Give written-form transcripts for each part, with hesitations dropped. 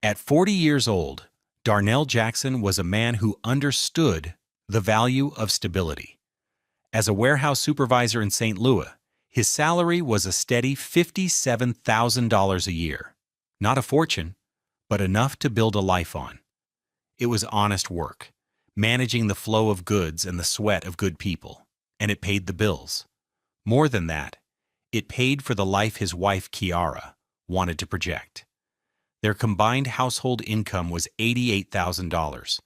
At 40 years old, Darnell Jackson was a man who understood the value of stability. As a warehouse supervisor in St. Louis, his salary was a steady $57,000 a year. Not a fortune, but enough to build a life on. It was honest work, managing the flow of goods and the sweat of good people, and it paid the bills. More than that, it paid for the life his wife, Kiara, wanted to project. Their combined household income was $88,000,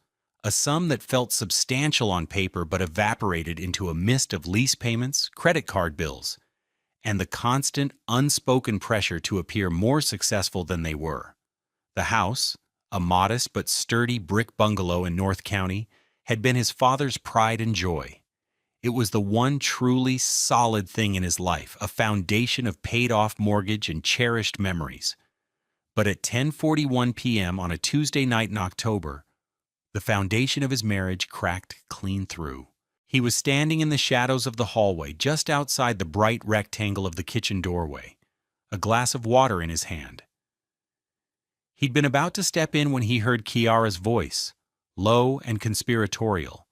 a sum that felt substantial on paper but evaporated into a mist of lease payments, credit card bills, and the constant, unspoken pressure to appear more successful than they were. The house, a modest but sturdy brick bungalow in North County, had been his father's pride and joy. It was the one truly solid thing in his life, a foundation of paid-off mortgage and cherished memories. But at 10:41 p.m. on a Tuesday night in October, the foundation of his marriage cracked clean through. He was standing in the shadows of the hallway just outside the bright rectangle of the kitchen doorway, a glass of water in his hand. He'd been about to step in when he heard Kiara's voice, low and conspiratorial,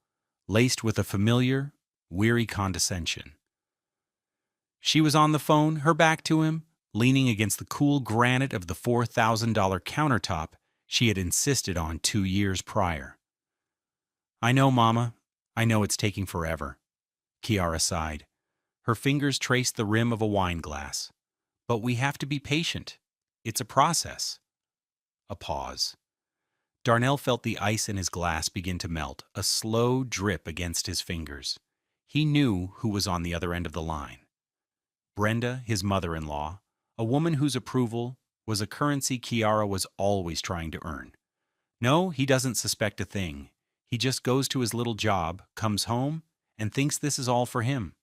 laced with a familiar, weary condescension. She was on the phone, her back to him, leaning against the cool granite of the $4,000 countertop she had insisted on 2 years prior. "I know, Mama. I know it's taking forever," Kiara sighed. Her fingers traced the rim of a wine glass. "But we have to be patient. It's a process." A pause. Darnell felt the ice in his glass begin to melt, a slow drip against his fingers. He knew who was on the other end of the line. Brenda, his mother-in-law, a woman whose approval was a currency Kiara was always trying to earn. No, he doesn't suspect a thing. He just goes to his little job, comes home, and thinks this is all for him.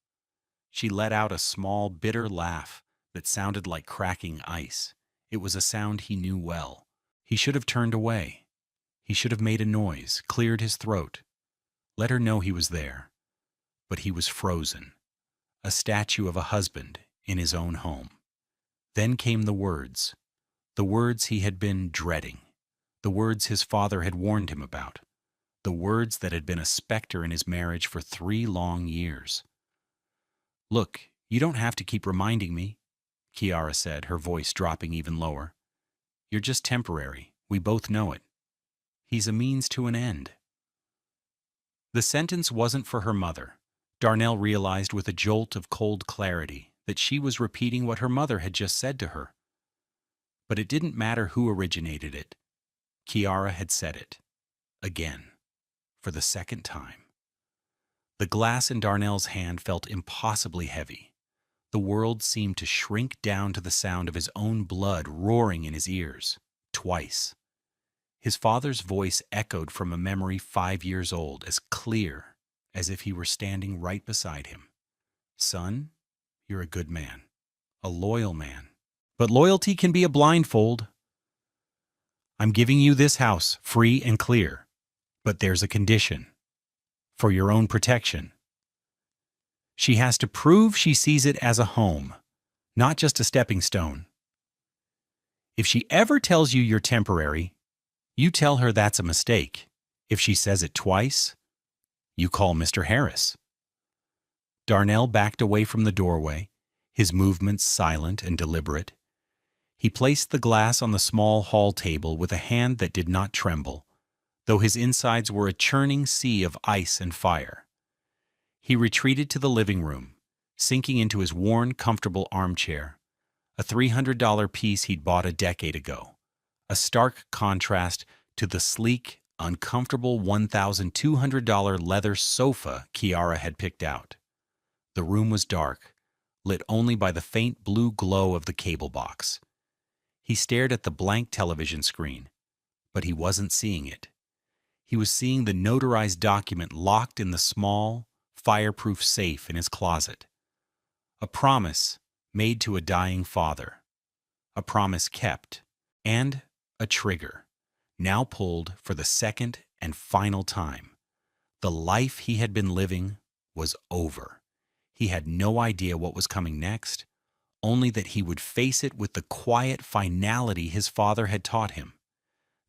She let out a small, bitter laugh that sounded like cracking ice. It was a sound he knew well. He should have turned away. He should have made a noise, cleared his throat, let her know he was there. But he was frozen, a statue of a husband in his own home. Then came the words he had been dreading, the words his father had warned him about, the words that had been a specter in his marriage for 3 long years. "Look, you don't have to keep reminding me," Kiara said, her voice dropping even lower. "You're just temporary. We both know it. He's a means to an end." The sentence wasn't for her mother. Darnell realized with a jolt of cold clarity that she was repeating what her mother had just said to her. But it didn't matter who originated it. Kiara had said it. Again. For the second time. The glass in Darnell's hand felt impossibly heavy. The world seemed to shrink down to the sound of his own blood roaring in his ears. Twice. His father's voice echoed from a memory 5 years old, as clear as if he were standing right beside him. "Son, you're a good man, a loyal man. But loyalty can be a blindfold. I'm giving you this house free and clear, but there's a condition. For your own protection. She has to prove she sees it as a home, not just a stepping stone. If she ever tells you you're temporary, you tell her that's a mistake. If she says it twice, you call Mr. Harris." Darnell backed away from the doorway, his movements silent and deliberate. He placed the glass on the small hall table with a hand that did not tremble, though his insides were a churning sea of ice and fire. He retreated to the living room, sinking into his worn, comfortable armchair, a $300 piece he'd bought a decade ago, a stark contrast to the sleek, uncomfortable $1,200 leather sofa Kiara had picked out. The room was dark, lit only by the faint blue glow of the cable box. He stared at the blank television screen, but he wasn't seeing it. He was seeing the notarized document locked in the small, fireproof safe in his closet. A promise made to a dying father. A promise kept. And a trigger, now pulled for the second and final time. The life he had been living was over. He had no idea what was coming next, only that he would face it with the quiet finality his father had taught him.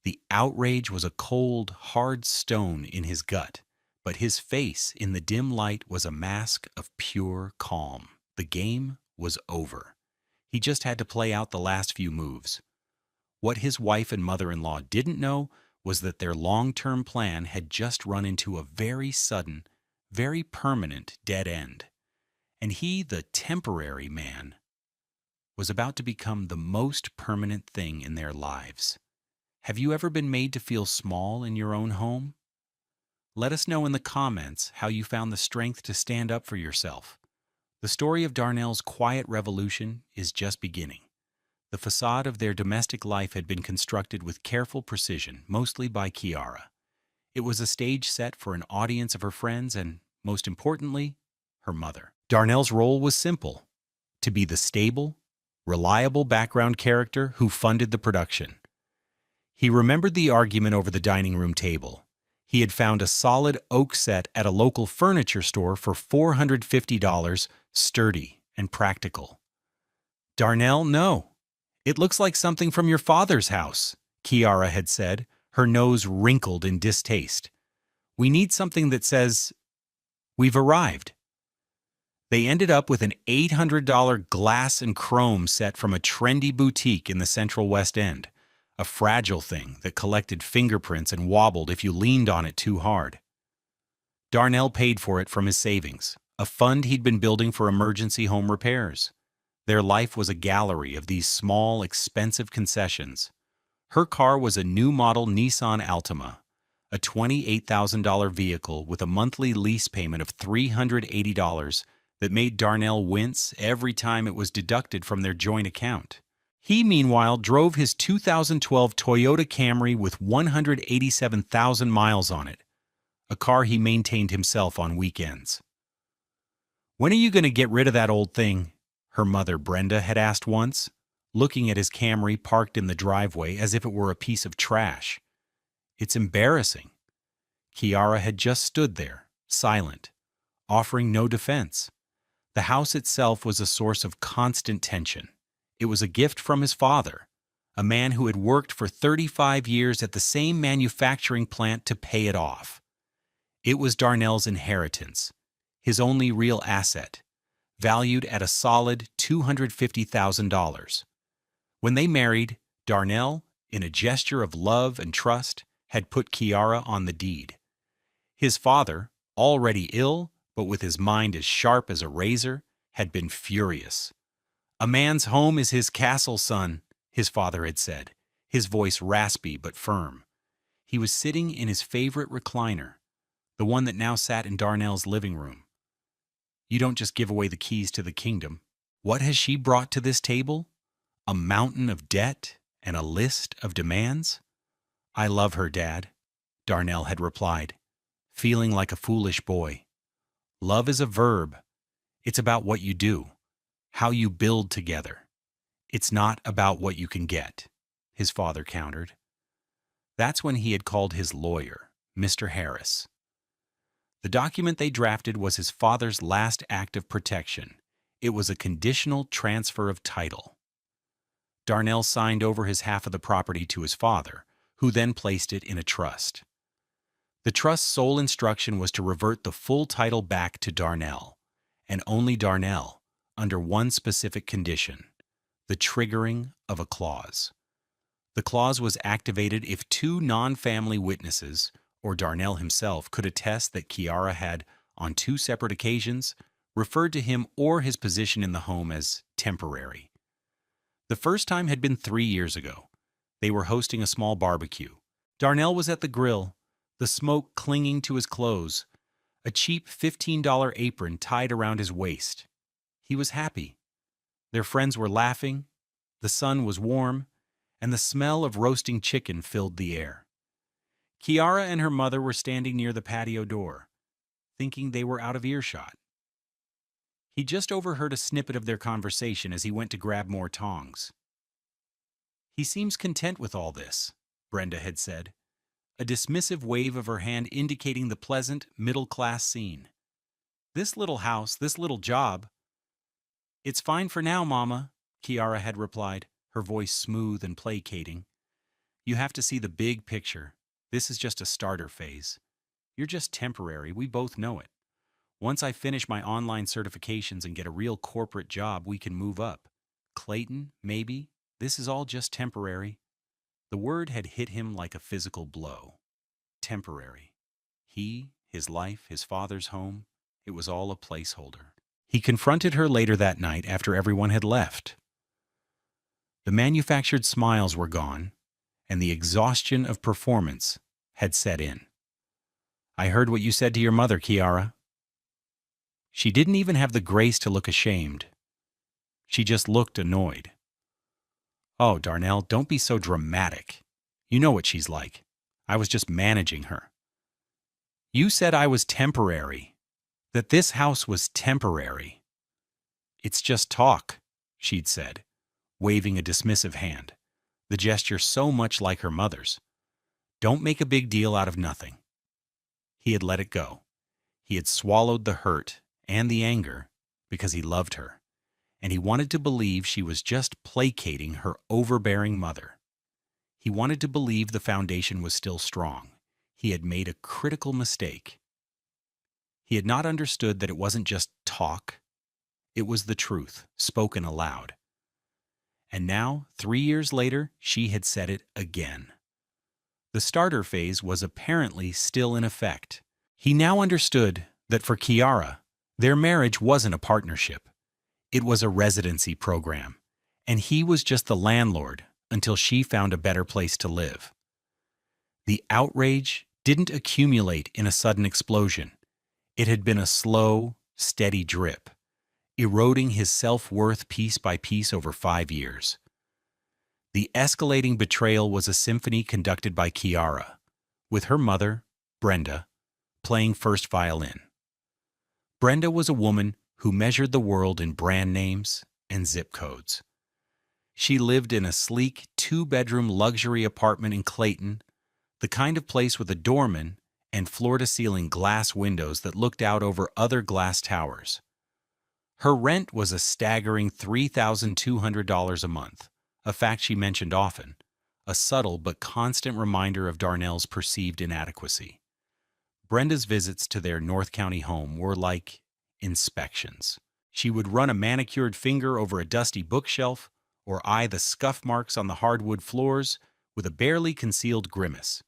The outrage was a cold, hard stone in his gut, but his face in the dim light was a mask of pure calm. The game was over. He just had to play out the last few moves. What his wife and mother-in-law didn't know was that their long-term plan had just run into a very sudden, very permanent dead end. And he, the temporary man, was about to become the most permanent thing in their lives. Have you ever been made to feel small in your own home? Let us know in the comments how you found the strength to stand up for yourself. The story of Darnell's quiet revolution is just beginning. The facade of their domestic life had been constructed with careful precision, mostly by Kiara. It was a stage set for an audience of her friends and, most importantly, her mother. Darnell's role was simple: to be the stable, reliable background character who funded the production. He remembered the argument over the dining room table. He had found a solid oak set at a local furniture store for $450, sturdy and practical. "Darnell, no. It looks like something from your father's house," Kiara had said, her nose wrinkled in distaste. "We need something that says, 'We've arrived.'" They ended up with an $800 glass and chrome set from a trendy boutique in the Central West End, a fragile thing that collected fingerprints and wobbled if you leaned on it too hard. Darnell paid for it from his savings, a fund he'd been building for emergency home repairs. Their life was a gallery of these small, expensive concessions. Her car was a new model Nissan Altima, a $28,000 vehicle with a monthly lease payment of $380 that made Darnell wince every time it was deducted from their joint account. He, meanwhile, drove his 2012 Toyota Camry with 187,000 miles on it, a car he maintained himself on weekends. "When are you going to get rid of that old thing?" her mother, Brenda, had asked once, looking at his Camry parked in the driveway as if it were a piece of trash. "It's embarrassing." Kiara had just stood there, silent, offering no defense. The house itself was a source of constant tension. It was a gift from his father, a man who had worked for 35 years at the same manufacturing plant to pay it off. It was Darnell's inheritance, his only real asset, valued at a solid $250,000. When they married, Darnell, in a gesture of love and trust, had put Kiara on the deed. His father, already ill, but with his mind as sharp as a razor, had been furious. "A man's home is his castle, son," his father had said, his voice raspy but firm. He was sitting in his favorite recliner, the one that now sat in Darnell's living room. "You don't just give away the keys to the kingdom." What has she brought to this table? A mountain of debt and a list of demands? "I love her, Dad," Darnell had replied, feeling like a foolish boy. "Love is a verb. It's about what you do, how you build together. It's not about what you can get," his father countered. That's when he had called his lawyer, Mr. Harris. The document they drafted was his father's last act of protection. It was a conditional transfer of title. Darnell signed over his half of the property to his father, who then placed it in a trust. The trust's sole instruction was to revert the full title back to Darnell, and only Darnell, under one specific condition: the triggering of a clause. The clause was activated if two non-family witnesses, or Darnell himself, could attest that Kiara had, on 2 separate occasions, referred to him or his position in the home as temporary. The first time had been 3 years ago. They were hosting a small barbecue. Darnell was at the grill, the smoke clinging to his clothes, a cheap $15 apron tied around his waist. He was happy. Their friends were laughing, the sun was warm, and the smell of roasting chicken filled the air. Kiara and her mother were standing near the patio door, thinking they were out of earshot. He just overheard a snippet of their conversation as he went to grab more tongs. "He seems content with all this," Brenda had said, a dismissive wave of her hand indicating the pleasant, middle-class scene. "This little house, this little job." "It's fine for now, Mama," Kiara had replied, her voice smooth and placating. You have to see the big picture. This is just a starter phase. You're just temporary, we both know it. Once I finish my online certifications and get a real corporate job, we can move up. Clayton, maybe. This is all just temporary. The word had hit him like a physical blow. Temporary. He, his life, his father's home, it was all a placeholder. He confronted her later that night after everyone had left. The manufactured smiles were gone, and the exhaustion of performance had set in. I heard what you said to your mother, Kiara. She didn't even have the grace to look ashamed. She just looked annoyed. Oh, Darnell, don't be so dramatic. You know what she's like. I was just managing her. You said I was temporary, that this house was temporary. It's just talk, she'd said, waving a dismissive hand, the gesture so much like her mother's. Don't make a big deal out of nothing. He had let it go. He had swallowed the hurt and the anger because he loved her, and he wanted to believe she was just placating her overbearing mother. He wanted to believe the foundation was still strong. He had made a critical mistake. He had not understood that it wasn't just talk. It was the truth, spoken aloud. And now, 3 years later, she had said it again. The starter phase was apparently still in effect. He now understood that for Kiara, their marriage wasn't a partnership. It was a residency program, and he was just the landlord until she found a better place to live. The outrage didn't accumulate in a sudden explosion. It had been a slow, steady drip, eroding his self-worth piece by piece over 5 years. The escalating betrayal was a symphony conducted by Kiara, with her mother, Brenda, playing first violin. Brenda was a woman who measured the world in brand names and zip codes. She lived in a sleek 2-bedroom luxury apartment in Clayton, the kind of place with a doorman and floor-to-ceiling glass windows that looked out over other glass towers. Her rent was a staggering $3,200 a month, a fact she mentioned often, a subtle but constant reminder of Darnell's perceived inadequacy. Brenda's visits to their North County home were like inspections. She would run a manicured finger over a dusty bookshelf or eye the scuff marks on the hardwood floors with a barely concealed grimace.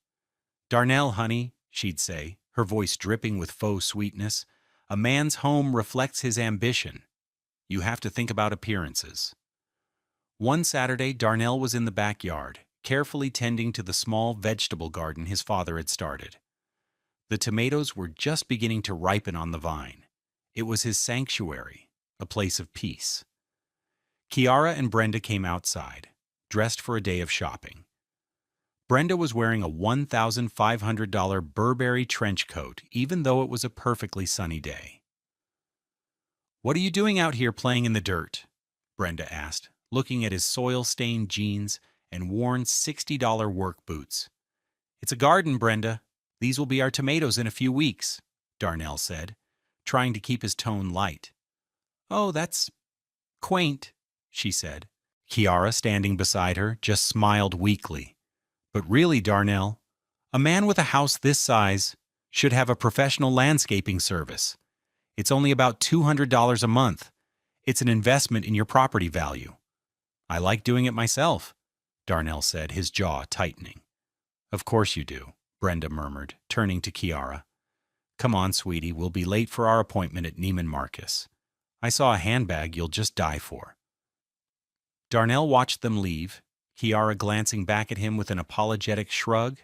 "Darnell, honey," she'd say, her voice dripping with faux sweetness, "a man's home reflects his ambition. You have to think about appearances." One Saturday, Darnell was in the backyard, carefully tending to the small vegetable garden his father had started. The tomatoes were just beginning to ripen on the vine. It was his sanctuary, a place of peace. Kiara and Brenda came outside, dressed for a day of shopping. Brenda was wearing a $1,500 Burberry trench coat, even though it was a perfectly sunny day. "What are you doing out here playing in the dirt?" Brenda asked, looking at his soil-stained jeans and worn $60 work boots. "It's a garden, Brenda. These will be our tomatoes in a few weeks," Darnell said, trying to keep his tone light. "Oh, that's quaint," she said. Kiara, standing beside her, just smiled weakly. "But really, Darnell, a man with a house this size should have a professional landscaping service. It's only about $200 a month. It's an investment in your property value." "I like doing it myself," Darnell said, his jaw tightening. "Of course you do," Brenda murmured, turning to Kiara. "Come on, sweetie, we'll be late for our appointment at Neiman Marcus. I saw a handbag you'll just die for." Darnell watched them leave, Kiara glancing back at him with an apologetic shrug,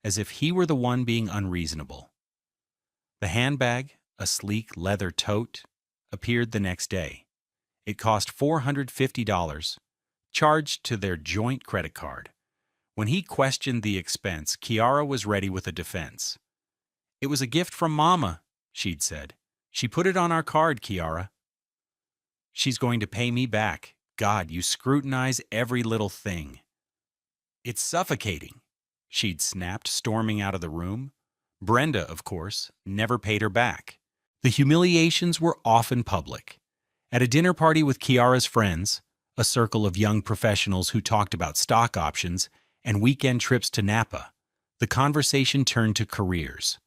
as if he were the one being unreasonable. The handbag, a sleek leather tote, appeared the next day. It cost $450, charged to their joint credit card. When he questioned the expense, Kiara was ready with a defense. "It was a gift from Mama," she'd said. "She put it on our card, Kiara." "She's going to pay me back. God, you scrutinize every little thing." "It's suffocating," she'd snapped, storming out of the room. Brenda, of course, never paid her back. The humiliations were often public. At a dinner party with Kiara's friends, a circle of young professionals who talked about stock options and weekend trips to Napa, the conversation turned to careers.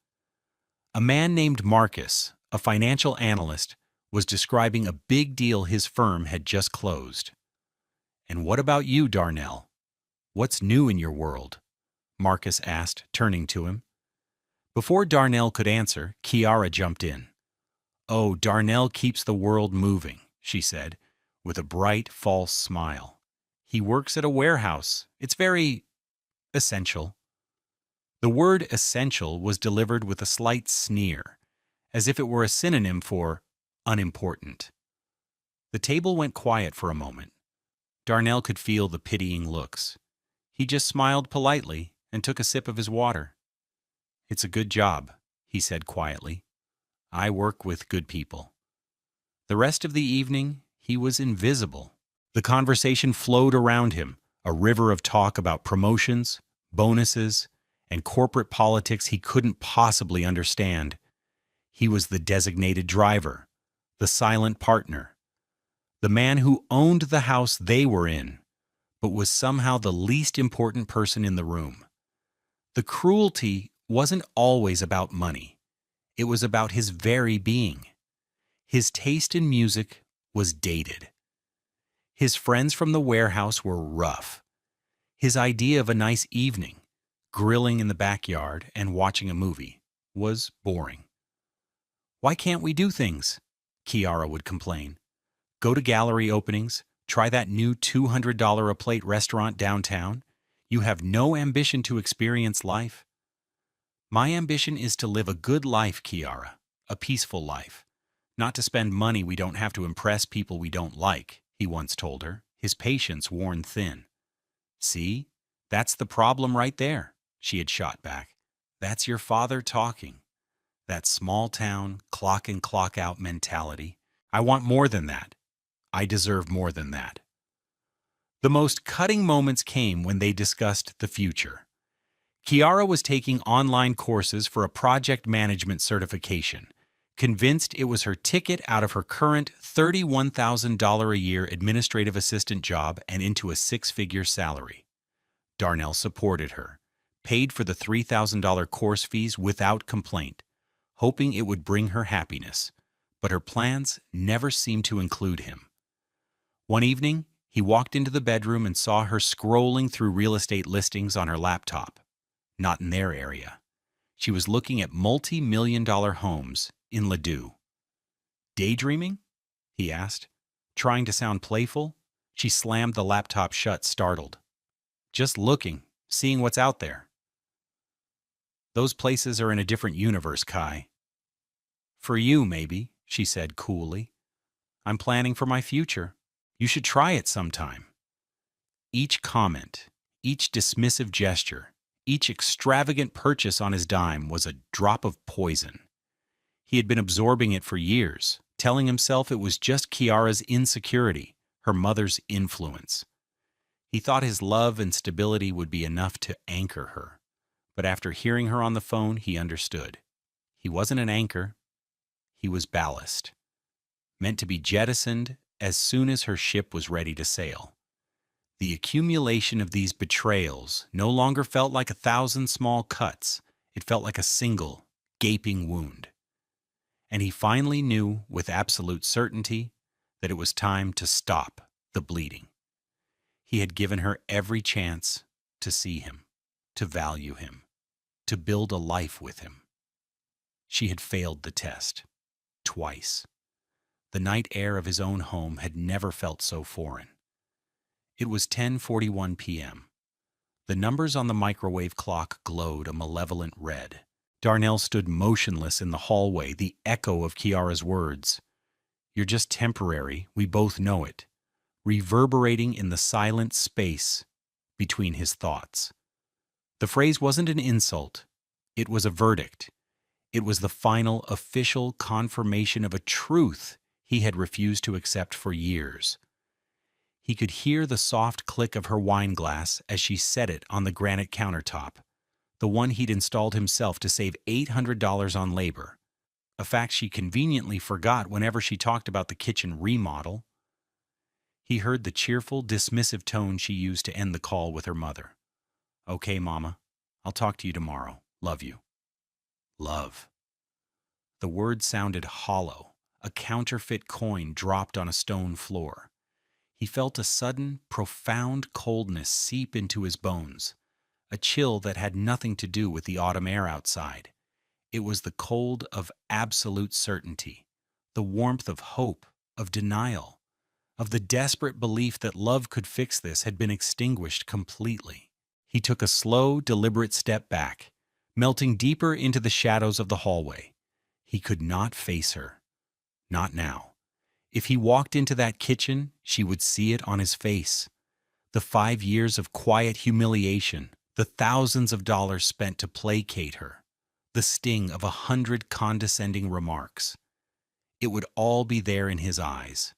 A man named Marcus, a financial analyst, was describing a big deal his firm had just closed. "And what about you, Darnell? What's new in your world?" Marcus asked, turning to him. Before Darnell could answer, Kiara jumped in. "Oh, Darnell keeps the world moving," she said, with a bright, false smile. "He works at a warehouse. It's very essential." The word essential was delivered with a slight sneer, as if it were a synonym for unimportant. The table went quiet for a moment. Darnell could feel the pitying looks. He just smiled politely and took a sip of his water. "It's a good job," he said quietly. "I work with good people." The rest of the evening, he was invisible. The conversation flowed around him, a river of talk about promotions, bonuses, and corporate politics he couldn't possibly understand. He was the designated driver, the silent partner, the man who owned the house they were in, but was somehow the least important person in the room. The cruelty wasn't always about money. It was about his very being. His taste in music was dated. His friends from the warehouse were rough. His idea of a nice evening, grilling in the backyard and watching a movie, was boring. "Why can't we do things?" Kiara would complain. "Go to gallery openings, try that new $200 a plate restaurant downtown. You have no ambition to experience life." "My ambition is to live a good life, Kiara, a peaceful life. Not to spend money we don't have to impress people we don't like," he once told her, his patience worn thin. "See, that's the problem right there," she had shot back. "That's your father talking. That small town, clock in, clock out mentality. I want more than that. I deserve more than that." The most cutting moments came when they discussed the future. Kiara was taking online courses for a project management certification, convinced it was her ticket out of her current $31,000 a year administrative assistant job and into a six-figure salary. Darnell supported her, paid for the $3,000 course fees without complaint, hoping it would bring her happiness, but her plans never seemed to include him. One evening, he walked into the bedroom and saw her scrolling through real estate listings on her laptop. Not in their area. She was looking at multi-million-dollar homes in Ladue. "Daydreaming?" he asked. Trying to sound playful, she slammed the laptop shut, startled. "Just looking, seeing what's out there." "Those places are in a different universe, Kai." "For you, maybe," she said coolly. "I'm planning for my future. You should try it sometime." Each comment, each dismissive gesture, each extravagant purchase on his dime was a drop of poison. He had been absorbing it for years, telling himself it was just Kiara's insecurity, her mother's influence. He thought his love and stability would be enough to anchor her, but after hearing her on the phone, he understood. He wasn't an anchor. He was ballast, meant to be jettisoned as soon as her ship was ready to sail. The accumulation of these betrayals no longer felt like 1,000 small cuts. It felt like a single, gaping wound. And he finally knew with absolute certainty that it was time to stop the bleeding. He had given her every chance to see him, to value him, to build a life with him. She had failed the test, twice. The night air of his own home had never felt so foreign. It was 10:41 p.m. The numbers on the microwave clock glowed a malevolent red. Darnell stood motionless in the hallway, the echo of Kiara's words. "You're just temporary, we both know it," reverberating in the silent space between his thoughts. The phrase wasn't an insult. It was a verdict. It was the final, official confirmation of a truth he had refused to accept for years. He could hear the soft click of her wine glass as she set it on the granite countertop, the one he'd installed himself to save $800 on labor, a fact she conveniently forgot whenever she talked about the kitchen remodel. He heard the cheerful, dismissive tone she used to end the call with her mother. Okay, Mama. I'll talk to you tomorrow. Love you. Love. The word sounded hollow, a counterfeit coin dropped on a stone floor. He felt a sudden, profound coldness seep into his bones, a chill that had nothing to do with the autumn air outside. It was the cold of absolute certainty, the warmth of hope, of denial, of the desperate belief that love could fix this had been extinguished completely. He took a slow, deliberate step back, melting deeper into the shadows of the hallway. He could not face her. Not now. If he walked into that kitchen, she would see it on his face. The 5 years of quiet humiliation, the thousands of dollars spent to placate her, the sting of 100 condescending remarks. It would all be there in his eyes.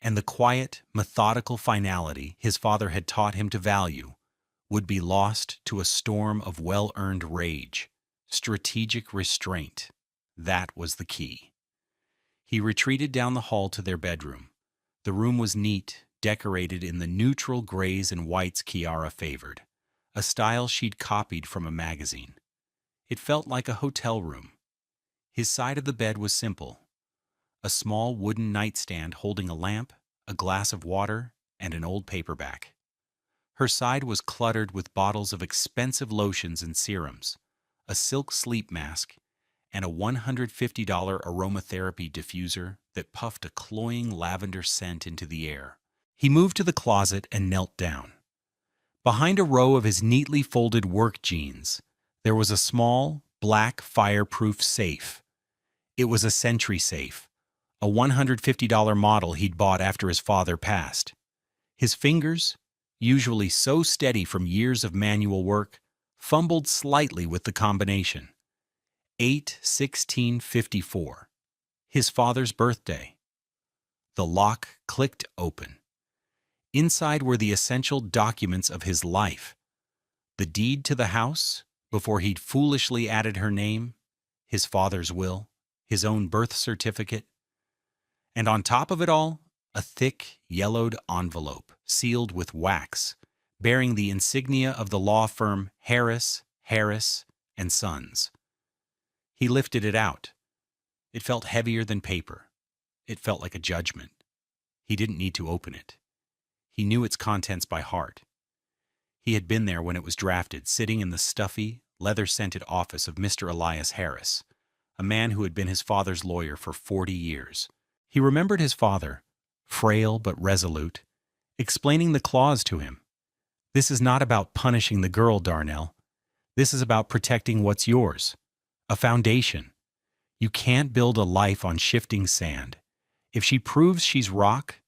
And the quiet, methodical finality his father had taught him to value would be lost to a storm of well-earned rage, strategic restraint. That was the key. He retreated down the hall to their bedroom. The room was neat, decorated in the neutral grays and whites Kiara favored, a style she'd copied from a magazine. It felt like a hotel room. His side of the bed was simple: a small wooden nightstand holding a lamp, a glass of water, and an old paperback. Her side was cluttered with bottles of expensive lotions and serums, a silk sleep mask, and a $150 aromatherapy diffuser that puffed a cloying lavender scent into the air. He moved to the closet and knelt down. Behind a row of his neatly folded work jeans, there was a small, black, fireproof safe. It was a Sentry safe, a $150 model he'd bought after his father passed. His fingers, usually so steady from years of manual work, fumbled slightly with the combination. 8/16/54, his father's birthday. The lock clicked open. Inside were the essential documents of his life: the deed to the house, before he'd foolishly added her name, his father's will, his own birth certificate, and on top of it all, a thick, yellowed envelope sealed with wax, bearing the insignia of the law firm Harris, Harris & Sons. He lifted it out. It felt heavier than paper. It felt like a judgment. He didn't need to open it. He knew its contents by heart. He had been there when it was drafted, sitting in the stuffy, leather-scented office of Mr. Elias Harris, a man who had been his father's lawyer for 40 years. He remembered his father, frail but resolute, explaining the clause to him. This is not about punishing the girl, Darnell. This is about protecting what's yours. A foundation. You can't build a life on shifting sand. If she proves she's rock,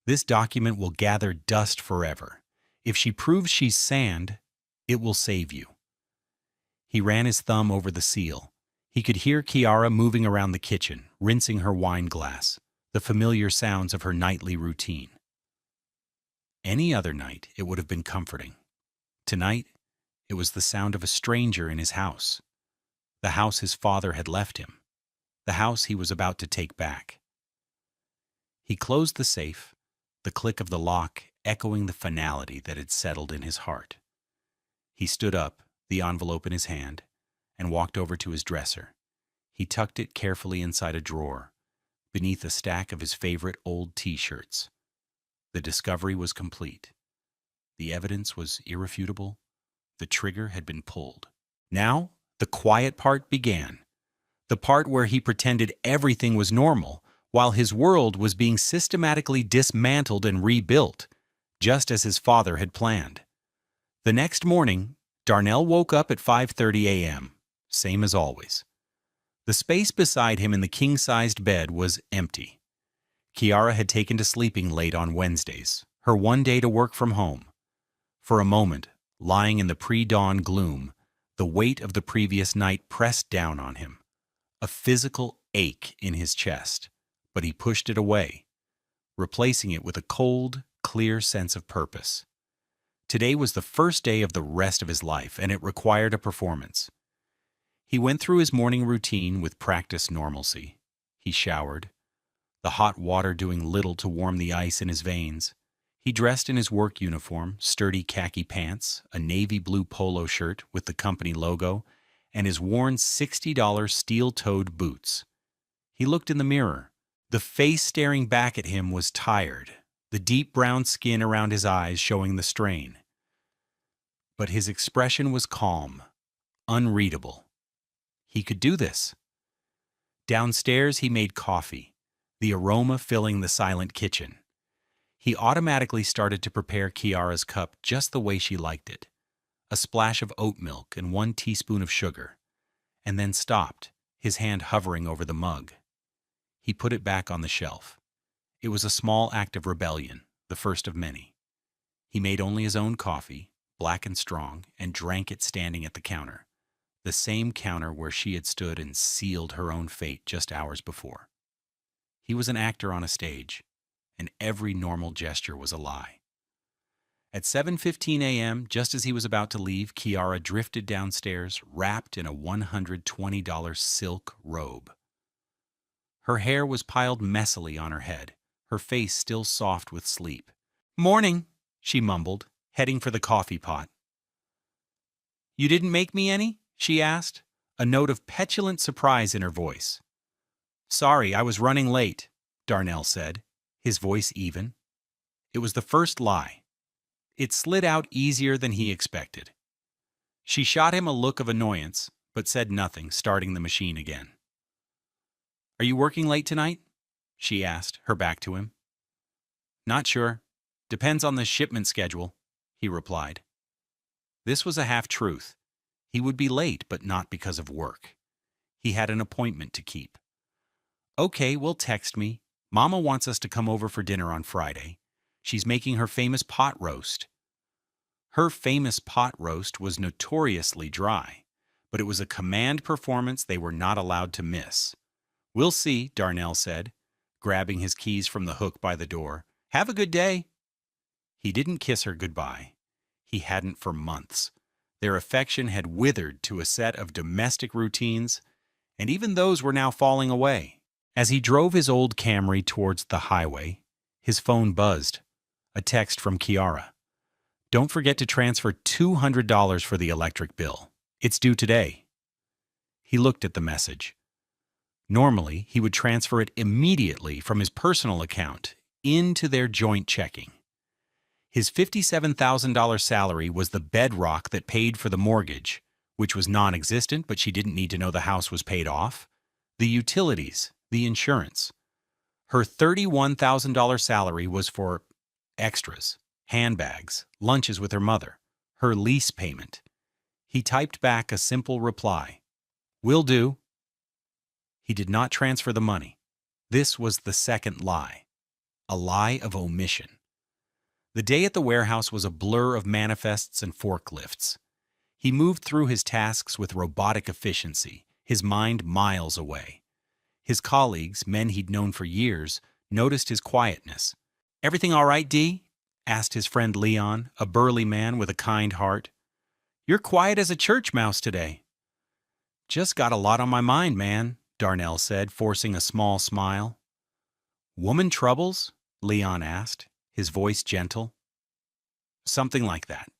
this document will gather dust forever. If she proves she's sand, it will save you. He ran his thumb over the seal. He could hear Kiara moving around the kitchen, rinsing her wine glass, the familiar sounds of her nightly routine. Any other night, it would have been comforting. Tonight, it was the sound of a stranger in his house. The house his father had left him. The house he was about to take back. He closed the safe, the click of the lock echoing the finality that had settled in his heart. He stood up, the envelope in his hand, and walked over to his dresser. He tucked it carefully inside a drawer, beneath a stack of his favorite old T-shirts. The discovery was complete. The evidence was irrefutable. The trigger had been pulled. Now, the quiet part began. The part where he pretended everything was normal, while his world was being systematically dismantled and rebuilt, just as his father had planned. The next morning, Darnell woke up at 5:30 a.m., same as always. The space beside him in the king-sized bed was empty. Kiara had taken to sleeping late on Wednesdays, her one day to work from home. For a moment, lying in the pre-dawn gloom, the weight of the previous night pressed down on him, a physical ache in his chest, but he pushed it away, replacing it with a cold, clear sense of purpose. Today was the first day of the rest of his life, and it required a performance. He went through his morning routine with practiced normalcy. He showered, the hot water doing little to warm the ice in his veins. He dressed in his work uniform, sturdy khaki pants, a navy blue polo shirt with the company logo, and his worn $60 steel-toed boots. He looked in the mirror. The face staring back at him was tired, the deep brown skin around his eyes showing the strain. But his expression was calm, unreadable. He could do this. Downstairs, he made coffee, the aroma filling the silent kitchen. He automatically started to prepare Kiara's cup just the way she liked it, a splash of oat milk and 1 teaspoon of sugar, and then stopped, his hand hovering over the mug. He put it back on the shelf. It was a small act of rebellion, the first of many. He made only his own coffee, black and strong, and drank it standing at the counter, the same counter where she had stood and sealed her own fate just hours before. He was an actor on a stage, and every normal gesture was a lie. At 7:15 a.m., just as he was about to leave, Kiara drifted downstairs, wrapped in a $120 silk robe. Her hair was piled messily on her head, her face still soft with sleep. "Morning," she mumbled, heading for the coffee pot. "You didn't make me any?" she asked, a note of petulant surprise in her voice. "Sorry, I was running late," Darnell said, his voice even. It was the first lie. It slid out easier than he expected. She shot him a look of annoyance, but said nothing, starting the machine again. "Are you working late tonight?" she asked, her back to him. "Not sure. Depends on the shipment schedule," he replied. This was a half-truth. He would be late, but not because of work. He had an appointment to keep. "Okay, well, text me. Mama wants us to come over for dinner on Friday. She's making her famous pot roast." Her famous pot roast was notoriously dry, but it was a command performance they were not allowed to miss. "We'll see," Darnell said, grabbing his keys from the hook by the door. "Have a good day." He didn't kiss her goodbye. He hadn't for months. Their affection had withered to a set of domestic routines, and even those were now falling away. As he drove his old Camry towards the highway, his phone buzzed. A text from Kiara. "Don't forget to transfer $200 for the electric bill. It's due today." He looked at the message. Normally, he would transfer it immediately from his personal account into their joint checking. His $57,000 salary was the bedrock that paid for the mortgage, which was non-existent, but she didn't need to know the house was paid off, the utilities, the insurance. Her $31,000 salary was for extras, handbags, lunches with her mother, her lease payment. He typed back a simple reply. "Will do." He did not transfer the money. This was the second lie. A lie of omission. The day at the warehouse was a blur of manifests and forklifts. He moved through his tasks with robotic efficiency, his mind miles away. His colleagues, men he'd known for years, noticed his quietness. "Everything all right, D?" asked his friend Leon, a burly man with a kind heart. "You're quiet as a church mouse today." "Just got a lot on my mind, man," Darnell said, forcing a small smile. "Woman troubles?" Leon asked, his voice gentle. "Something like that,"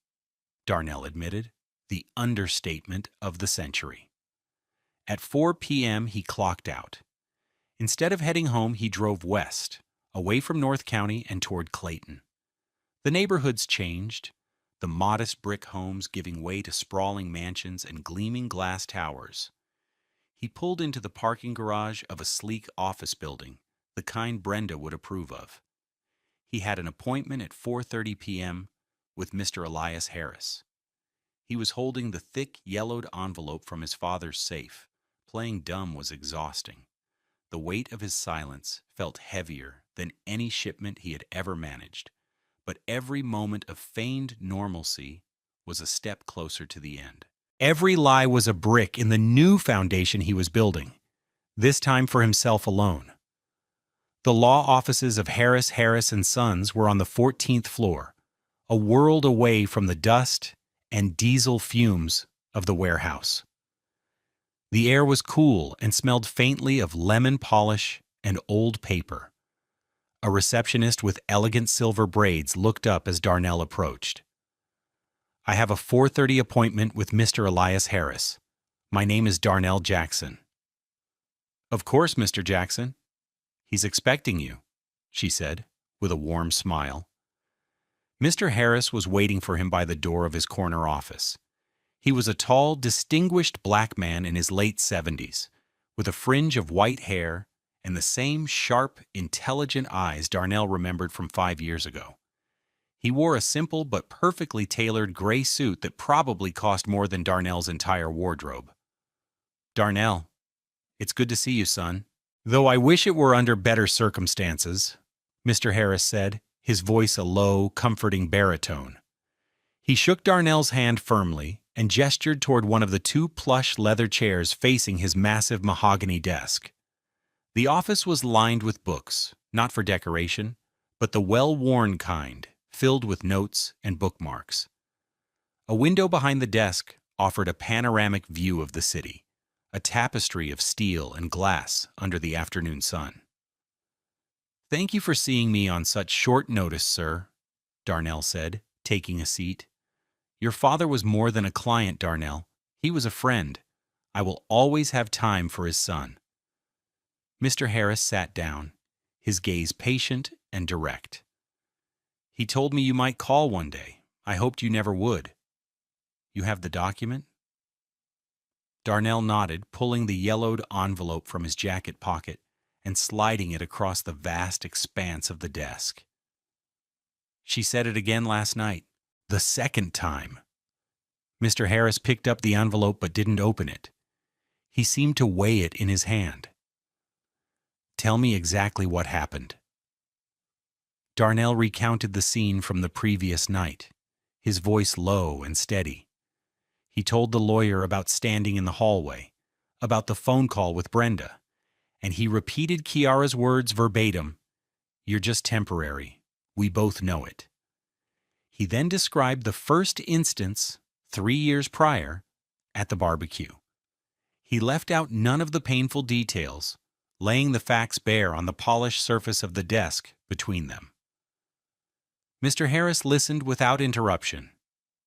Darnell admitted, the understatement of the century. At 4 p.m., he clocked out. Instead of heading home, he drove west, away from North County and toward Clayton. The neighborhoods changed, the modest brick homes giving way to sprawling mansions and gleaming glass towers. He pulled into the parking garage of a sleek office building, the kind Brenda would approve of. He had an appointment at 4:30 p.m. with Mr. Elias Harris. He was holding the thick, yellowed envelope from his father's safe. Playing dumb was exhausting. The weight of his silence felt heavier than any shipment he had ever managed, but every moment of feigned normalcy was a step closer to the end. Every lie was a brick in the new foundation he was building, this time for himself alone. The law offices of Harris, Harris & Sons were on the 14th floor, a world away from the dust and diesel fumes of the warehouse. The air was cool and smelled faintly of lemon polish and old paper. A receptionist with elegant silver braids looked up as Darnell approached. "I have a 4:30 appointment with Mr. Elias Harris. My name is Darnell Jackson." "Of course, Mr. Jackson. He's expecting you," she said, with a warm smile. Mr. Harris was waiting for him by the door of his corner office. He was a tall, distinguished black man in his late 70s, with a fringe of white hair and the same sharp, intelligent eyes Darnell remembered from 5 years ago. He wore a simple but perfectly tailored gray suit that probably cost more than Darnell's entire wardrobe. "Darnell, it's good to see you, son. Though I wish it were under better circumstances," Mr. Harris said, his voice a low, comforting baritone. He shook Darnell's hand firmly and gestured toward one of the 2 plush leather chairs facing his massive mahogany desk. The office was lined with books, not for decoration, but the well-worn kind, filled with notes and bookmarks. A window behind the desk offered a panoramic view of the city, a tapestry of steel and glass under the afternoon sun. "Thank you for seeing me on such short notice, sir," Darnell said, taking a seat. "Your father was more than a client, Darnell. He was a friend. I will always have time for his son." Mr. Harris sat down, his gaze patient and direct. "He told me you might call one day. I hoped you never would. You have the document?" Darnell nodded, pulling the yellowed envelope from his jacket pocket and sliding it across the vast expanse of the desk. "She said it again last night. The second time." Mr. Harris picked up the envelope but didn't open it. He seemed to weigh it in his hand. "Tell me exactly what happened." Darnell recounted the scene from the previous night, his voice low and steady. He told the lawyer about standing in the hallway, about the phone call with Brenda, and he repeated Kiara's words verbatim, "You're just temporary. We both know it." He then described the first instance, 3 years prior, at the barbecue. He left out none of the painful details, laying the facts bare on the polished surface of the desk between them. Mr. Harris listened without interruption,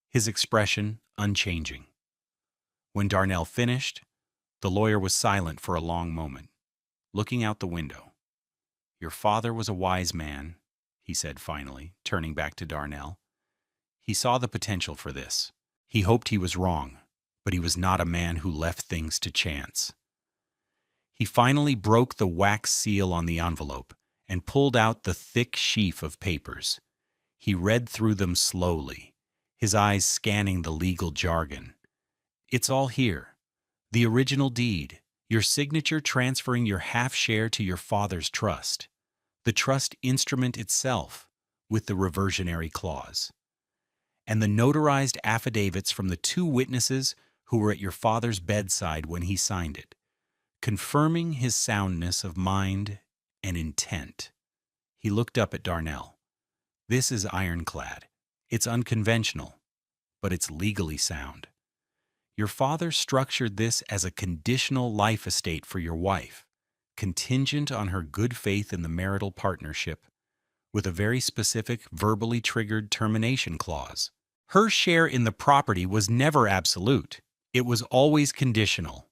his expression unchanging. When Darnell finished, the lawyer was silent for a long moment, looking out the window. "Your father was a wise man," he said finally, turning back to Darnell. "He saw the potential for this. He hoped he was wrong, but he was not a man who left things to chance." He finally broke the wax seal on the envelope and pulled out the thick sheaf of papers. He read through them slowly, his eyes scanning the legal jargon. "It's all here. The original deed, your signature transferring your half-share to your father's trust, the trust instrument itself with the reversionary clause, and the notarized affidavits from the 2 witnesses who were at your father's bedside when he signed it, confirming his soundness of mind and intent." He looked up at Darnell. "This is ironclad. It's unconventional, but it's legally sound. Your father structured this as a conditional life estate for your wife, contingent on her good faith in the marital partnership, with a very specific verbally triggered termination clause. Her share in the property was never absolute. It was always conditional."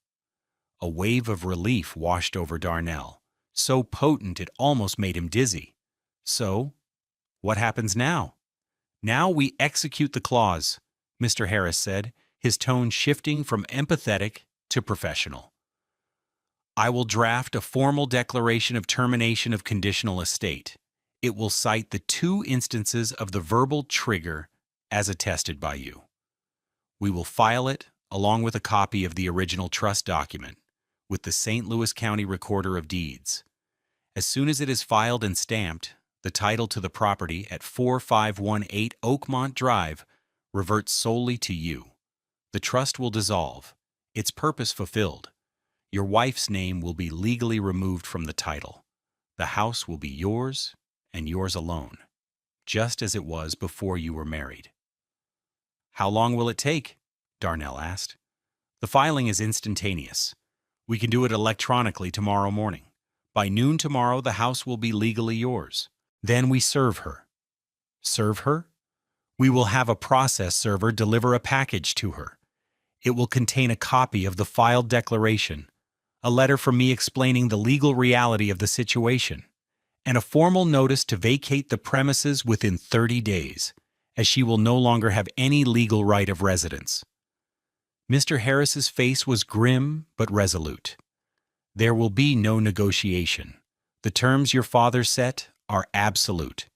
A wave of relief washed over Darnell, so potent it almost made him dizzy. "So, what happens now?" "Now we execute the clause," Mr. Harris said, his tone shifting from empathetic to professional. "I will draft a formal declaration of termination of conditional estate. It will cite the 2 instances of the verbal trigger as attested by you. We will file it along with a copy of the original trust document with the St. Louis County Recorder of Deeds. As soon as it is filed and stamped, the title to the property at 4518 Oakmont Drive reverts solely to you. The trust will dissolve, its purpose fulfilled. Your wife's name will be legally removed from the title. The house will be yours and yours alone, just as it was before you were married." "How long will it take?" Darnell asked. "The filing is instantaneous. We can do it electronically tomorrow morning. By noon tomorrow, the house will be legally yours. Then we serve her. Serve her? We will have a process server deliver a package to her. It will contain a copy of the filed declaration, a letter from me explaining the legal reality of the situation, and a formal notice to vacate the premises within 30 days, as she will no longer have any legal right of residence. Mr. Harris's face was grim but resolute. There will be no negotiation. The terms your father set are absolute.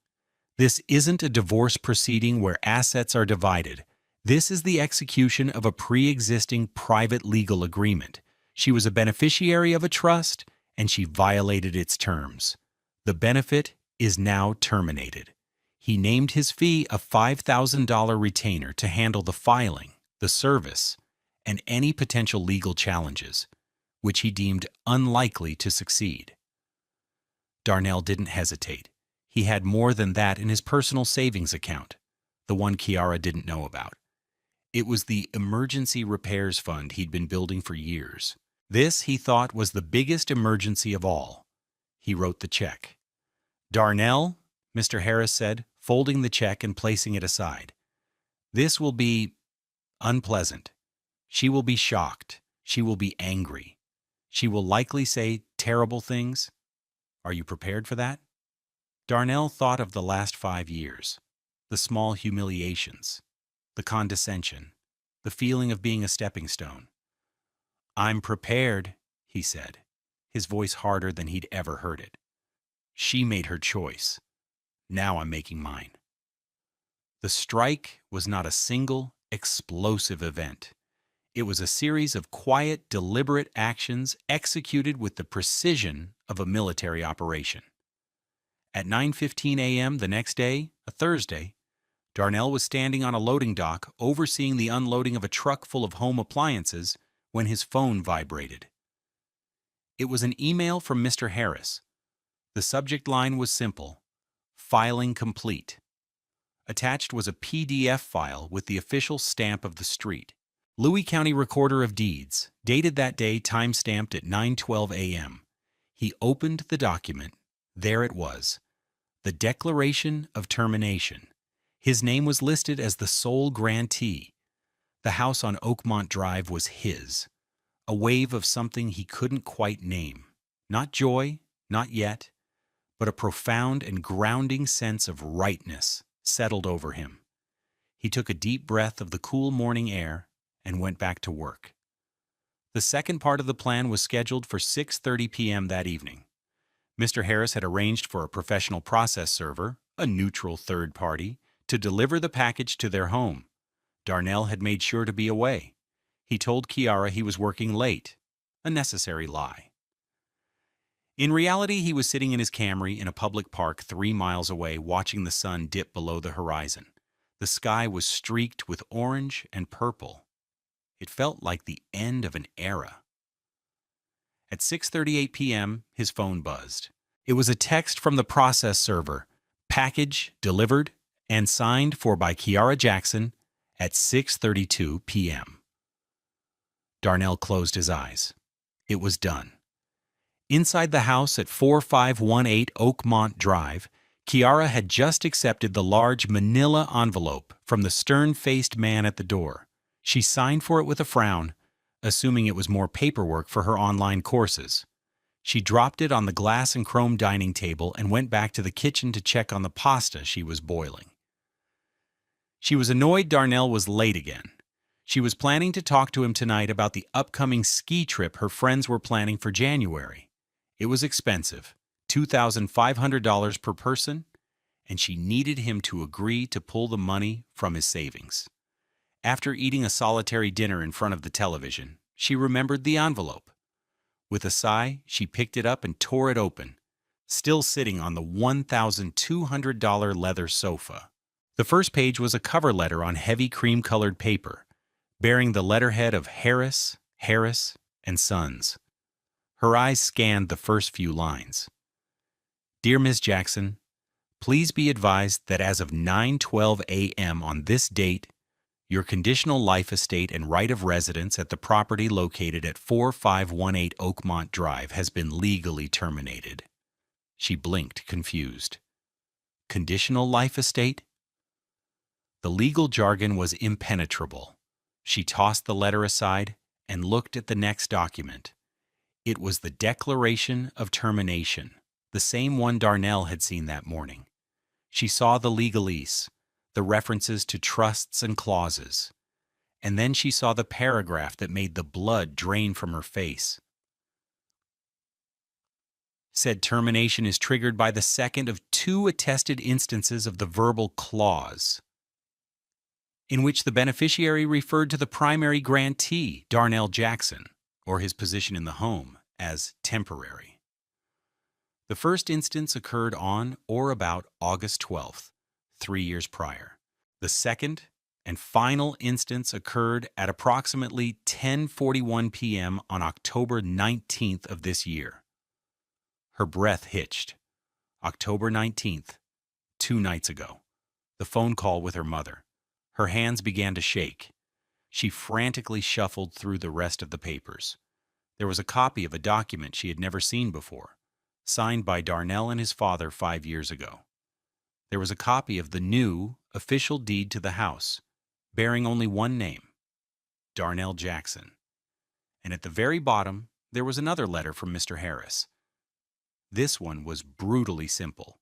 This isn't a divorce proceeding where assets are divided. This is the execution of a pre-existing private legal agreement. She was a beneficiary of a trust, and she violated its terms. The benefit is now terminated. He named his fee a $5,000 retainer to handle the filing, the service, and any potential legal challenges, which he deemed unlikely to succeed. Darnell didn't hesitate. He had more than that in his personal savings account, the one Kiara didn't know about. It was the emergency repairs fund he'd been building for years. This, he thought, was the biggest emergency of all. He wrote the check. "Darnell," Mr. Harris said, folding the check and placing it aside. "This will be unpleasant. She will be shocked. She will be angry. She will likely say terrible things. Are you prepared for that?" Darnell thought of the last 5 years, the small humiliations, the condescension, the feeling of being a stepping stone. "I'm prepared," he said, his voice harder than he'd ever heard it. "She made her choice. Now I'm making mine." The strike was not a single, explosive event. It was a series of quiet, deliberate actions executed with the precision of a military operation. At 9:15 a.m. the next day, a Thursday, Darnell was standing on a loading dock overseeing the unloading of a truck full of home appliances when his phone vibrated. It was an email from Mr. Harris. The subject line was simple: "Filing complete." Attached was a PDF file with the official stamp of the street. Louis County Recorder of Deeds, dated that day, time-stamped at 9:12 a.m. He opened the document. There it was, the Declaration of Termination. His name was listed as the sole grantee. The house on Oakmont Drive was his. A wave of something he couldn't quite name. Not joy, not yet, but a profound and grounding sense of rightness settled over him. He took a deep breath of the cool morning air and went back to work. The second part of the plan was scheduled for 6:30 p.m. that evening. Mr. Harris had arranged for a professional process server, a neutral third party, to deliver the package to their home. Darnell had made sure to be away. He told Kiara he was working late, a necessary lie. In reality, he was sitting in his Camry in a public park 3 miles away, watching the sun dip below the horizon. The sky was streaked with orange and purple. It felt like the end of an era. At 6:38 p.m., his phone buzzed. It was a text from the process server, package delivered and signed for by Kiara Jackson at 6:32 p.m. Darnell closed his eyes. It was done. Inside the house at 4518 Oakmont Drive, Kiara had just accepted the large manila envelope from the stern-faced man at the door. She signed for it with a frown, assuming it was more paperwork for her online courses. She dropped it on the glass and chrome dining table and went back to the kitchen to check on the pasta she was boiling. She was annoyed Darnell was late again. She was planning to talk to him tonight about the upcoming ski trip her friends were planning for January. It was expensive, $2,500 per person, and she needed him to agree to pull the money from his savings. After eating a solitary dinner in front of the television, she remembered the envelope. With a sigh, she picked it up and tore it open, still sitting on the $1,200 leather sofa. The first page was a cover letter on heavy cream-colored paper, bearing the letterhead of Harris, Harris, and Sons. Her eyes scanned the first few lines. "Dear Ms. Jackson, please be advised that as of 9:12 a.m. on this date, your conditional life estate and right of residence at the property located at 4518 Oakmont Drive has been legally terminated." She blinked, confused. Conditional life estate? The legal jargon was impenetrable. She tossed the letter aside and looked at the next document. It was the Declaration of Termination, the same one Darnell had seen that morning. She saw the legalese, the references to trusts and clauses, and then she saw the paragraph that made the blood drain from her face. Said termination is triggered by the second of two attested instances of the verbal clause, in which the beneficiary referred to the primary grantee, Darnell Jackson, or his position in the home, as temporary. The first instance occurred on or about August 12th, 3 years prior. The second and final instance occurred at approximately 10:41 p.m. on October 19th of this year. Her breath hitched. October 19th, 2 nights ago. The phone call with her mother. Her hands began to shake. She frantically shuffled through the rest of the papers. There was a copy of a document she had never seen before, signed by Darnell and his father 5 years ago. There was a copy of the new official deed to the house, bearing only one name, Darnell Jackson. And at the very bottom, there was another letter from Mr. Harris. This one was brutally simple.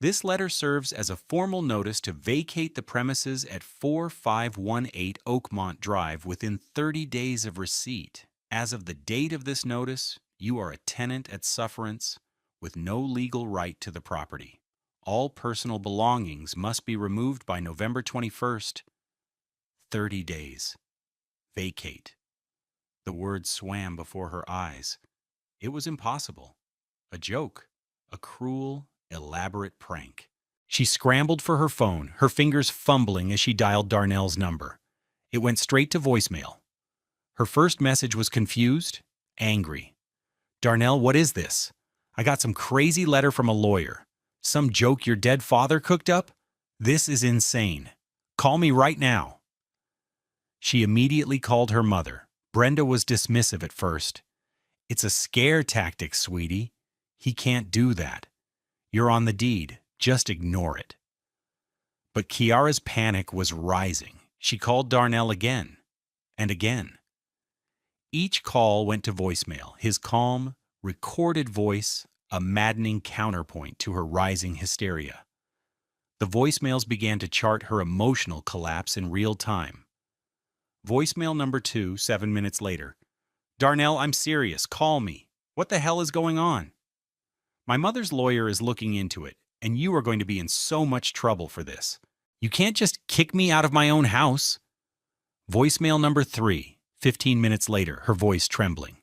This letter serves as a formal notice to vacate the premises at 4518 Oakmont Drive within 30 days of receipt. As of the date of this notice, you are a tenant at sufferance with no legal right to the property. All personal belongings must be removed by November 21st. 30 days. Vacate. The words swam before her eyes. It was impossible. A joke. A cruel, elaborate prank. She scrambled for her phone, her fingers fumbling as she dialed Darnell's number. It went straight to voicemail. Her first message was confused, angry. Darnell, what is this? I got some crazy letter from a lawyer. Some joke your dead father cooked up? This is insane. Call me right now. She immediately called her mother. Brenda was dismissive at first. It's a scare tactic, sweetie. He can't do that. You're on the deed. Just ignore it. But Kiara's panic was rising. She called Darnell again and again. Each call went to voicemail, his calm, recorded voice a maddening counterpoint to her rising hysteria. The voicemails began to chart her emotional collapse in real time. Voicemail number 2, 7 minutes later. Darnell, I'm serious. Call me. What the hell is going on? My mother's lawyer is looking into it, and you are going to be in so much trouble for this. You can't just kick me out of my own house. Voicemail number 3, 15 minutes later, her voice trembling.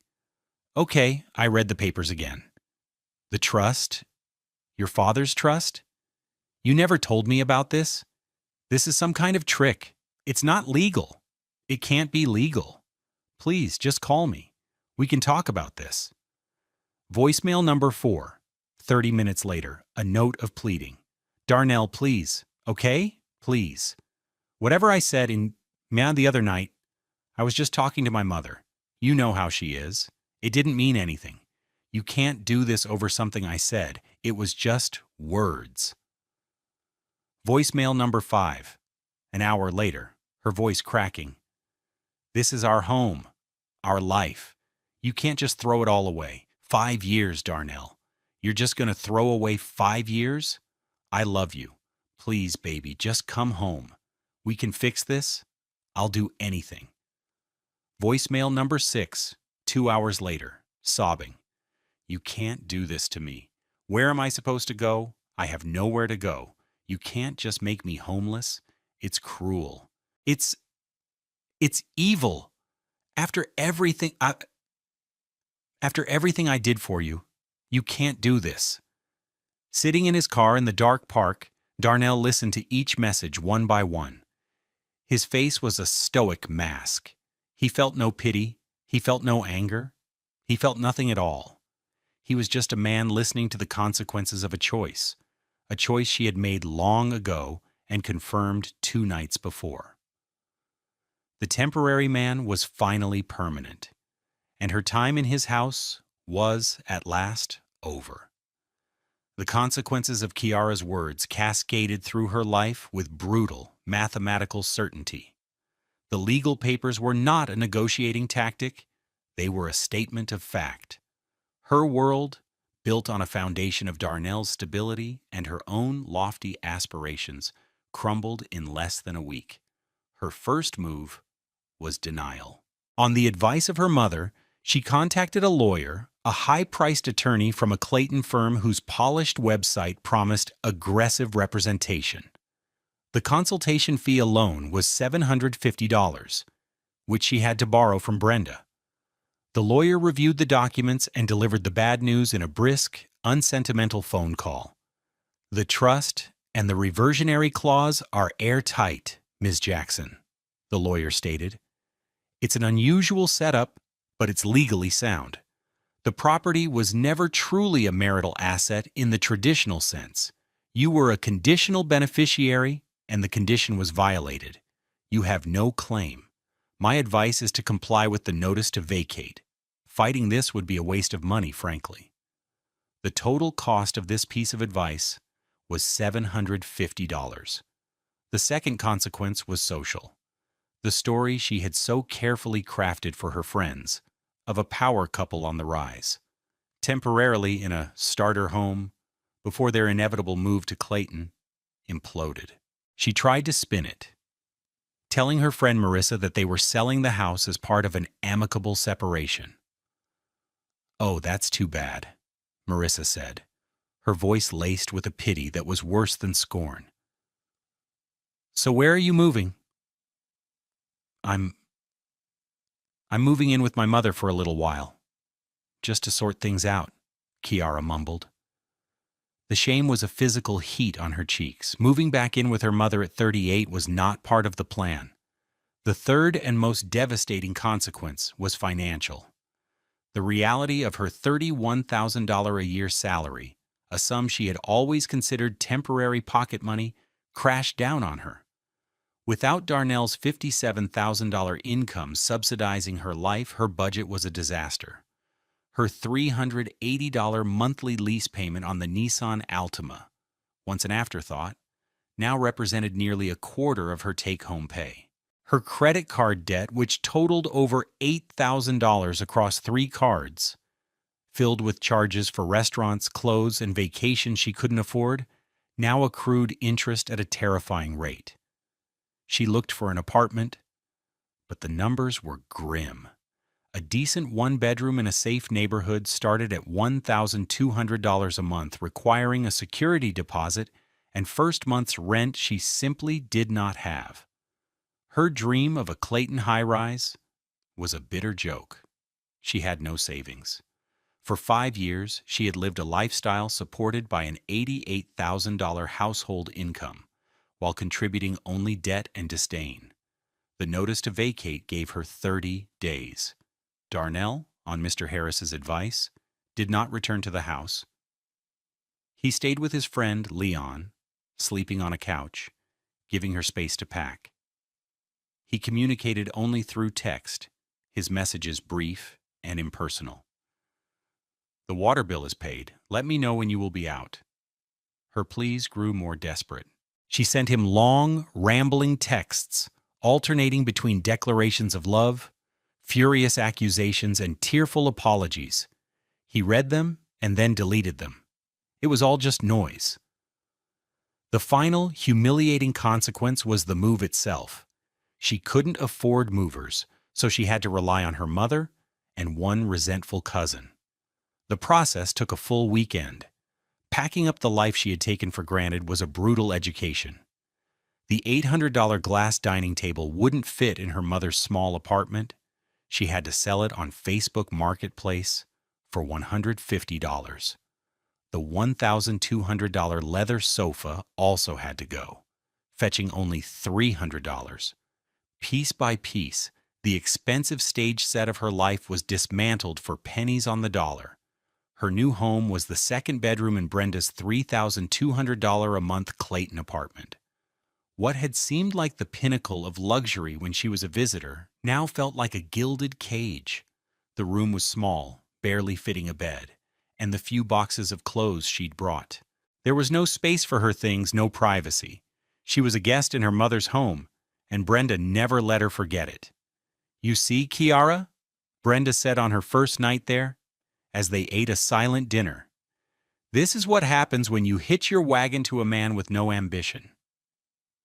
Okay, I read the papers again. The trust? Your father's trust? You never told me about this. This is some kind of trick. It's not legal. It can't be legal. Please, just call me. We can talk about this. Voicemail number 4, 30 minutes later, a note of pleading. Darnell, please, okay? Please. Whatever I said the other night, I was just talking to my mother. You know how she is. It didn't mean anything. You can't do this over something I said. It was just words. Voicemail number 5, an hour later, her voice cracking. This is our home, our life. You can't just throw it all away. 5 years, Darnell. You're just going to throw away 5 years? I love you. Please, baby, just come home. We can fix this. I'll do anything. Voicemail number 6, 2 hours later, sobbing. You can't do this to me. Where am I supposed to go? I have nowhere to go. You can't just make me homeless. It's cruel. It's evil. After everything I did for you, you can't do this. Sitting in his car in the dark park, Darnell listened to each message one by one. His face was a stoic mask. He felt no pity. He felt no anger. He felt nothing at all. He was just a man listening to the consequences of a choice she had made long ago and confirmed 2 nights before. The temporary man was finally permanent, and her time in his house was, at last, over. The consequences of Kiara's words cascaded through her life with brutal, mathematical certainty. The legal papers were not a negotiating tactic, they were a statement of fact. Her world, built on a foundation of Darnell's stability and her own lofty aspirations, crumbled in less than a week. Her first move was denial. On the advice of her mother, she contacted a lawyer, a high-priced attorney from a Clayton firm whose polished website promised aggressive representation. The consultation fee alone was $750, which she had to borrow from Brenda. The lawyer reviewed the documents and delivered the bad news in a brisk, unsentimental phone call. "The trust and the reversionary clause are airtight, Ms. Jackson," the lawyer stated. "It's an unusual setup, but it's legally sound. The property was never truly a marital asset in the traditional sense. You were a conditional beneficiary, and the condition was violated. You have no claim. My advice is to comply with the notice to vacate. Fighting this would be a waste of money, frankly." The total cost of this piece of advice was $750. The second consequence was social. The story she had so carefully crafted for her friends, of a power couple on the rise, temporarily in a starter home, before their inevitable move to Clayton, imploded. She tried to spin it, telling her friend Marissa that they were selling the house as part of an amicable separation. "Oh, that's too bad," Marissa said, her voice laced with a pity that was worse than scorn. "So where are you moving?" I'm moving in with my mother for a little while, just to sort things out," Kiara mumbled. The shame was a physical heat on her cheeks. Moving back in with her mother at 38 was not part of the plan. The third and most devastating consequence was financial. The reality of her $31,000 a year salary, a sum she had always considered temporary pocket money, crashed down on her. Without Darnell's $57,000 income subsidizing her life, her budget was a disaster. Her $380 monthly lease payment on the Nissan Altima, once an afterthought, now represented nearly a quarter of her take-home pay. Her credit card debt, which totaled over $8,000 across 3 cards, filled with charges for restaurants, clothes, and vacations she couldn't afford, now accrued interest at a terrifying rate. She looked for an apartment, but the numbers were grim. A decent one-bedroom in a safe neighborhood started at $1,200 a month, requiring a security deposit and first month's rent she simply did not have. Her dream of a Clayton high-rise was a bitter joke. She had no savings. For 5 years, she had lived a lifestyle supported by an $88,000 household income, while contributing only debt and disdain. The notice to vacate gave her 30 days. Darnell, on Mr. Harris's advice, did not return to the house. He stayed with his friend, Leon, sleeping on a couch, giving her space to pack. He communicated only through text, his messages brief and impersonal. "The water bill is paid. Let me know when you will be out." Her pleas grew more desperate. She sent him long, rambling texts, alternating between declarations of love, furious accusations, and tearful apologies. He read them and then deleted them. It was all just noise. The final, humiliating consequence was the move itself. She couldn't afford movers, so she had to rely on her mother and one resentful cousin. The process took a full weekend. Packing up the life she had taken for granted was a brutal education. The $800 glass dining table wouldn't fit in her mother's small apartment. She had to sell it on Facebook Marketplace for $150. The $1,200 leather sofa also had to go, fetching only $300. Piece by piece, the expensive stage set of her life was dismantled for pennies on the dollar. Her new home was the second bedroom in Brenda's $3,200 a month Clayton apartment. What had seemed like the pinnacle of luxury when she was a visitor now felt like a gilded cage. The room was small, barely fitting a bed, and the few boxes of clothes she'd brought, There was no space for her things, no privacy. She was a guest in her mother's home, and Brenda never let her forget it. "You see, Kiara," Brenda said on her first night there, as they ate a silent dinner, "this is what happens when you hitch your wagon to a man with no ambition.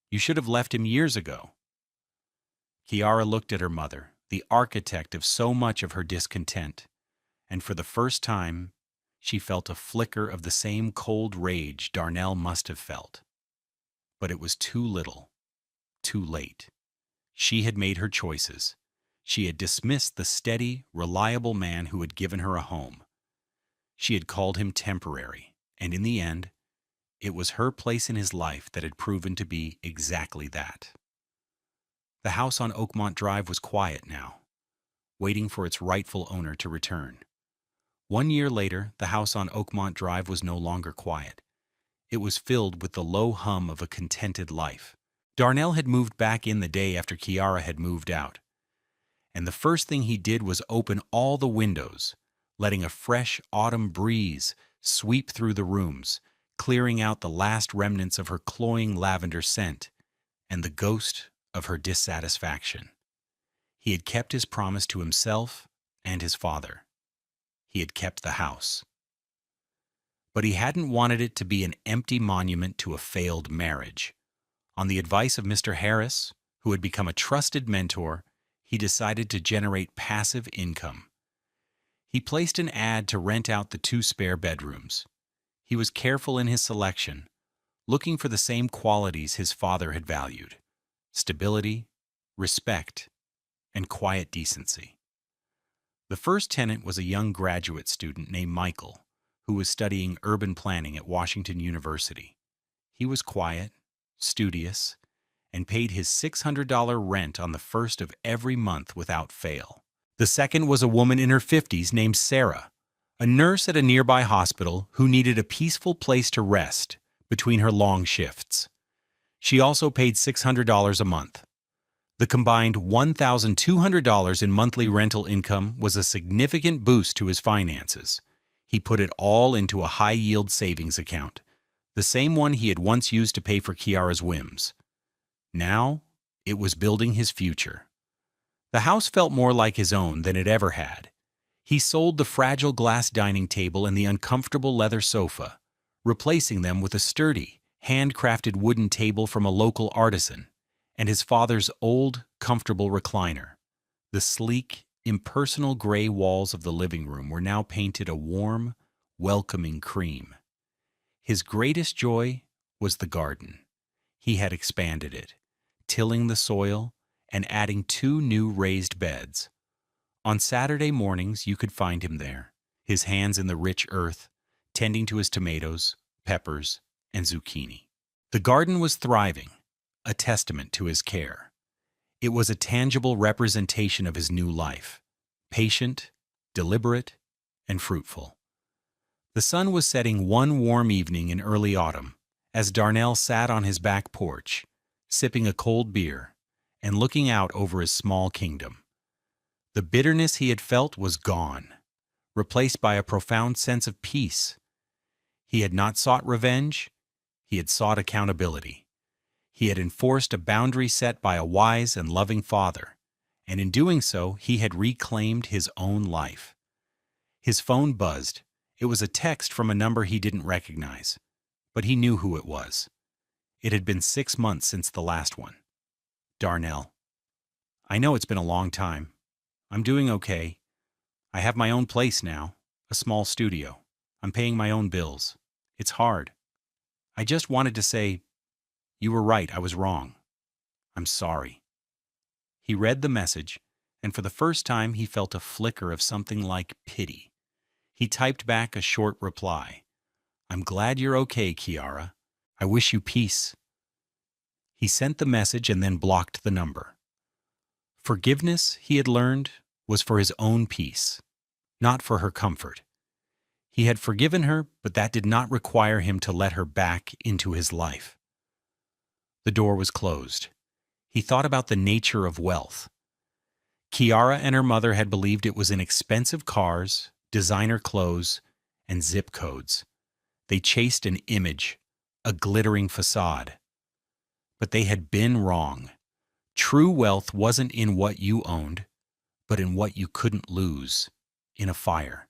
You should have left him years ago." Kiara looked at her mother, the architect of so much of her discontent, and for the first time, she felt a flicker of the same cold rage Darnell must have felt. But it was too little, too late. She had made her choices. She had dismissed the steady, reliable man who had given her a home. She had called him temporary, and in the end, it was her place in his life that had proven to be exactly that. The house on Oakmont Drive was quiet now, waiting for its rightful owner to return. 1 year later, the house on Oakmont Drive was no longer quiet. It was filled with the low hum of a contented life. Darnell had moved back in the day after Kiara had moved out, and the first thing he did was open all the windows, letting a fresh autumn breeze sweep through the rooms, clearing out the last remnants of her cloying lavender scent and the ghost of her dissatisfaction. He had kept his promise to himself and his father. He had kept the house. But he hadn't wanted it to be an empty monument to a failed marriage. On the advice of Mr. Harris, who had become a trusted mentor, he decided to generate passive income. He placed an ad to rent out the 2 spare bedrooms. He was careful in his selection, looking for the same qualities his father had valued: stability, respect, and quiet decency. The first tenant was a young graduate student named Michael, who was studying urban planning at Washington University. He was quiet, studious, and paid his $600 rent on the first of every month without fail. The second was a woman in her 50s named Sarah, a nurse at a nearby hospital who needed a peaceful place to rest between her long shifts. She also paid $600 a month. The combined $1,200 in monthly rental income was a significant boost to his finances. He put it all into a high-yield savings account, the same one he had once used to pay for Kiara's whims. Now, it was building his future. The house felt more like his own than it ever had. He sold the fragile glass dining table and the uncomfortable leather sofa, replacing them with a sturdy, handcrafted wooden table from a local artisan, and his father's old, comfortable recliner. The sleek, impersonal gray walls of the living room were now painted a warm, welcoming cream. His greatest joy was the garden. He had expanded it, tilling the soil and adding 2 new raised beds. On Saturday mornings, you could find him there, his hands in the rich earth, tending to his tomatoes, peppers, and zucchini. The garden was thriving, a testament to his care. It was a tangible representation of his new life, patient, deliberate, and fruitful. The sun was setting one warm evening in early autumn as Darnell sat on his back porch, sipping a cold beer and looking out over his small kingdom. The bitterness he had felt was gone, replaced by a profound sense of peace. He had not sought revenge, he had sought accountability. He had enforced a boundary set by a wise and loving father, and in doing so, he had reclaimed his own life. His phone buzzed. It was a text from a number he didn't recognize, but he knew who it was. It had been 6 months since the last one. Darnell. "I know it's been a long time. I'm doing okay. I have my own place now, a small studio. I'm paying my own bills. It's hard. I just wanted to say, you were right, I was wrong. I'm sorry." He read the message, and for the first time he felt a flicker of something like pity. He typed back a short reply. "I'm glad you're okay, Kiara. I wish you peace." He sent the message and then blocked the number. Forgiveness, he had learned, was for his own peace, not for her comfort. He had forgiven her, but that did not require him to let her back into his life. The door was closed. He thought about the nature of wealth. Kiara and her mother had believed it was in expensive cars, designer clothes, and zip codes. They chased an image, a glittering facade. But they had been wrong. True wealth wasn't in what you owned, but in what you couldn't lose in a fire.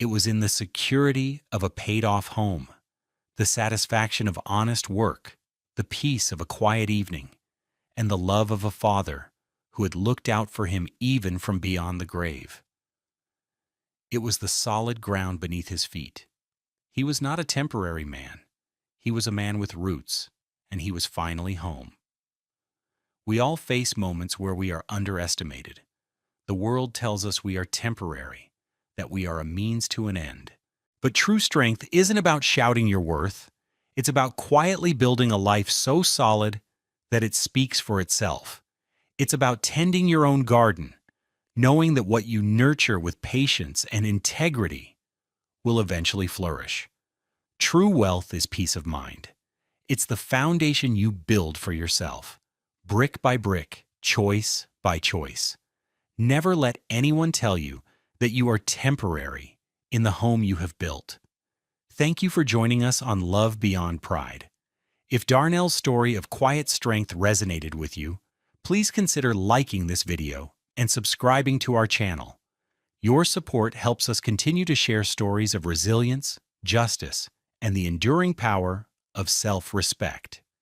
It was in the security of a paid-off home, the satisfaction of honest work, the peace of a quiet evening, and the love of a father who had looked out for him even from beyond the grave. It was the solid ground beneath his feet. He was not a temporary man. He was a man with roots, and he was finally home. We all face moments where we are underestimated. The world tells us we are temporary, that we are a means to an end. But true strength isn't about shouting your worth. It's about quietly building a life so solid that it speaks for itself. It's about tending your own garden, knowing that what you nurture with patience and integrity will eventually flourish. True wealth is peace of mind. It's the foundation you build for yourself, brick by brick, choice by choice. Never let anyone tell you that you are temporary in the home you have built. Thank you for joining us on Love Beyond Pride. If Darnell's story of quiet strength resonated with you, please consider liking this video and subscribing to our channel. Your support helps us continue to share stories of resilience, justice, and the enduring power of self-respect.